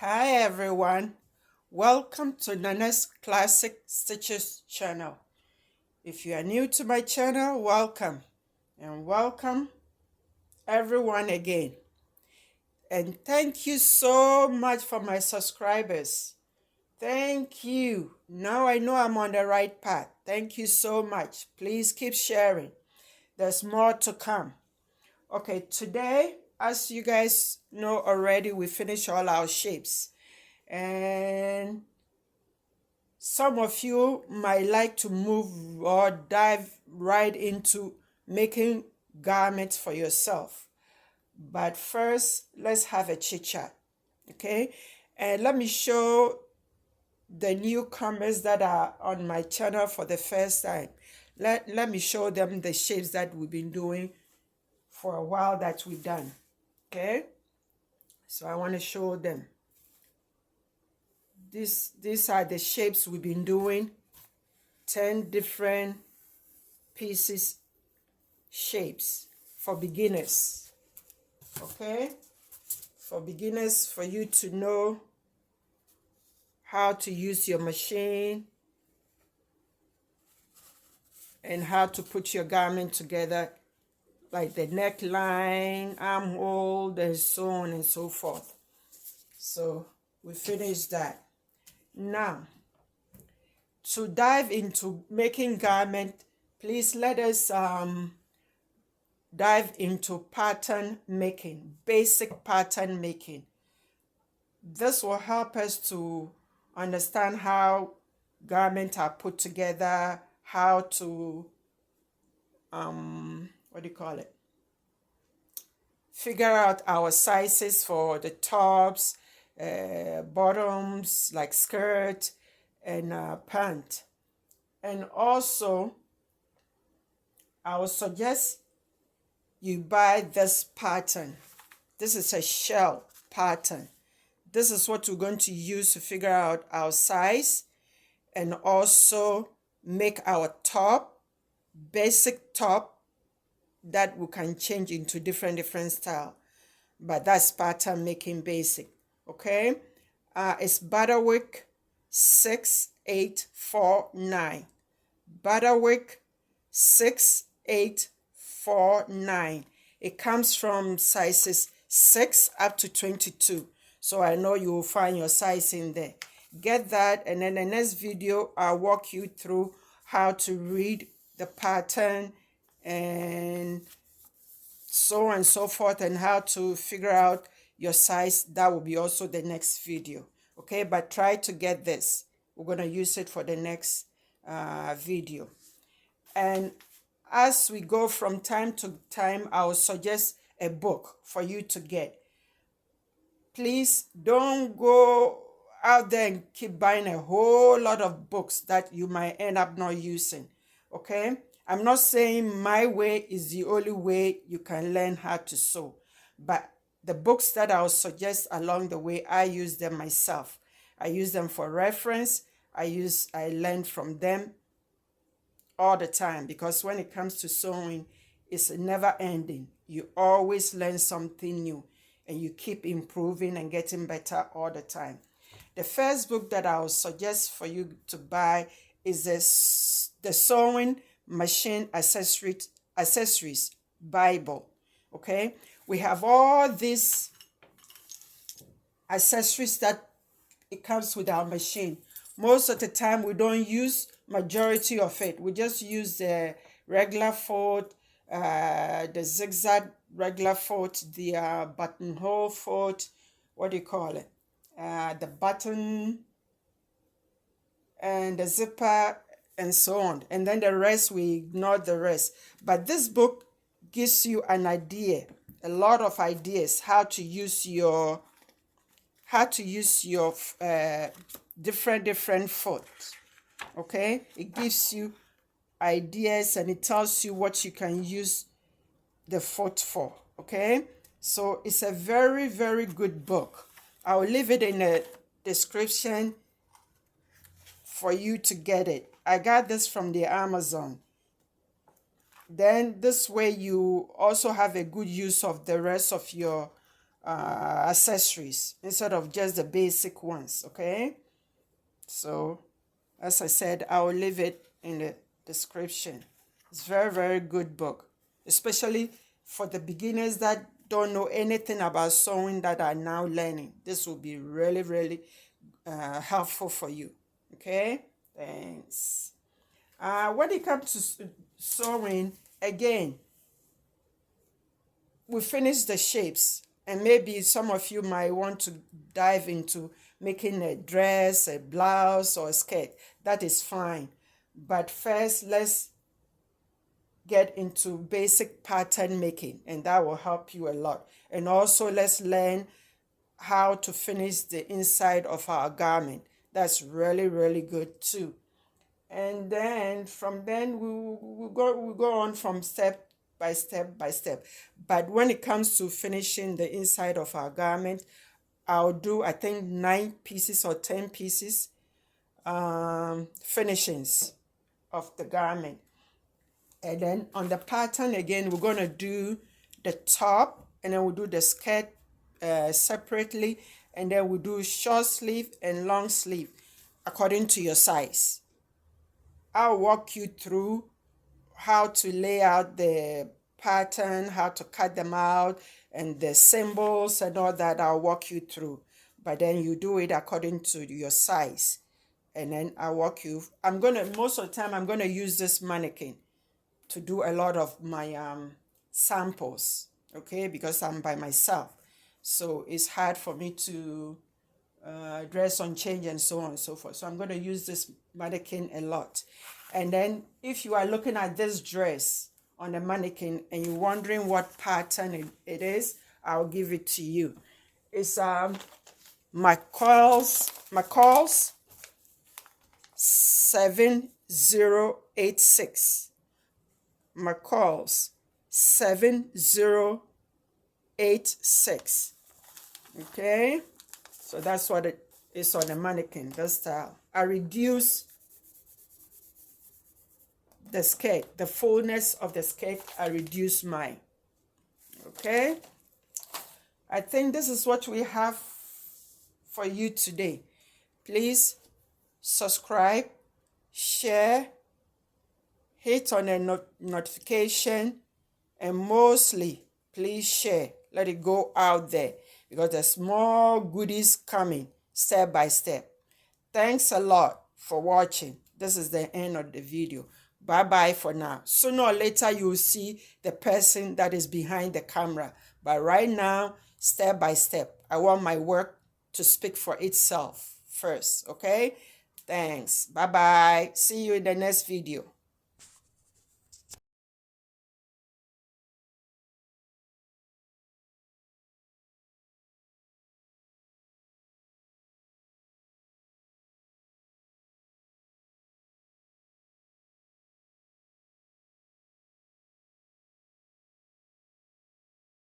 Hi everyone, welcome to Nana's Classic Stitches channel. If you are new to my channel, welcome and welcome everyone again. And thank you so much for my subscribers. Thank you. Now I know I'm on the right path. Thank you so much. Please keep sharing. There's more to come. Okay, today, as you guys know already, we finished all our shapes. And some of you might like to move or dive right into making garments for yourself. But first, let's have a chit chat, okay? And let me show the newcomers that are on my channel for the first time. Let me show them the shapes that we've been doing for a while that we've done, okay? So I want to show them. These are the shapes we've been doing. 10 different pieces shapes for beginners, okay? For beginners, for you to know how to use your machine and how to put your garment together, like the neckline, armhole, and so on and so forth. So we finished that. Now, to dive into making garment, please let us dive into pattern making, basic pattern making. This will help us to understand how garments are put together, how to figure out our sizes for the tops, bottoms like skirt and pant. And also I would suggest you buy this pattern. This is a shell pattern. This is what we're going to use to figure out our size and also make our top, basic top that we can change into different style. But that's pattern making basic, okay? It's Butterwick 6849. Butterwick 6849. It comes from sizes 6 up to 22. So I know you will find your size in there. Get that, and then the next video I'll walk you through how to read the pattern and so on and so forth, and how to figure out your size. That will be also the next video, okay? But try to get this. We're going to use it for the next video. And as we go from time to time, I will suggest a book for you to get. Please don't go out there and keep buying a whole lot of books that you might end up not using, okay? I'm not saying my way is the only way you can learn how to sew, but the books that I'll suggest along the way, I use them myself. I use them for reference. I learn from them all the time, because when it comes to sewing, it's never ending. You always learn something new and you keep improving and getting better all the time. The first book that I would suggest for you to buy is the Sewing Machine Accessories Bible, okay? We have all these accessories that it comes with our machine. Most of the time we don't use majority of it. We just use the regular fold, the zigzag regular fold, the buttonhole fold, the button and the zipper and so on. And then the rest, we ignore the rest. But this book gives you an idea, a lot of ideas, how to use your different foot, okay? It gives you ideas and it tells you what you can use the foot for, okay? So it's a very, very good book. I'll leave it in the description for you to get it. I got this from the Amazon. Then this way you also have a good use of the rest of your accessories instead of just the basic ones. Okay, so as I said, I will leave it in the description. It's very, very good book, especially for the beginners that don't know anything about sewing that are now learning. This will be really, really helpful for you. Okay, thanks. When it comes to sewing, again, we finished the shapes, and maybe some of you might want to dive into making a dress, a blouse, or a skirt. That is fine. But first, let's get into basic pattern making, and that will help you a lot. And also, let's learn how to finish the inside of our garment. That's really, really good too. And then from then we go on from step by step by step. But when it comes to finishing the inside of our garment, I'll do, I think, 9 pieces or 10 pieces finishings of the garment. And then on the pattern again, we're going to do the top, and then we'll do the skirt separately, and then we'll do short sleeve and long sleeve according to your size. I'll walk you through how to lay out the pattern, how to cut them out, and the symbols and all that. I'll walk you through, but then you do it according to your size. And then I'll walk you. Most of the time I'm gonna use this mannequin to do a lot of my samples, okay, because I'm by myself, so it's hard for me to dress on change and so on and so forth. So I'm going to use this mannequin a lot. And then if you are looking at this dress on the mannequin and you're wondering what pattern it is, I'll give it to you. It's McCall's 7086. McCall's 7086. Okay, so that's what it is on the mannequin, this style. I reduce the skirt, the fullness of the skirt. I reduce mine. Okay, I think this is what we have for you today. Please subscribe, share, hit on a notification, and mostly please share. Let it go out there, because there's more goodies coming step by step. Thanks a lot for watching. This is the end of the video. Bye bye for now. Sooner or later you will see the person that is behind the camera, but right now, step by step, I want my work to speak for itself first. Okay, thanks. Bye bye. See you in the next video.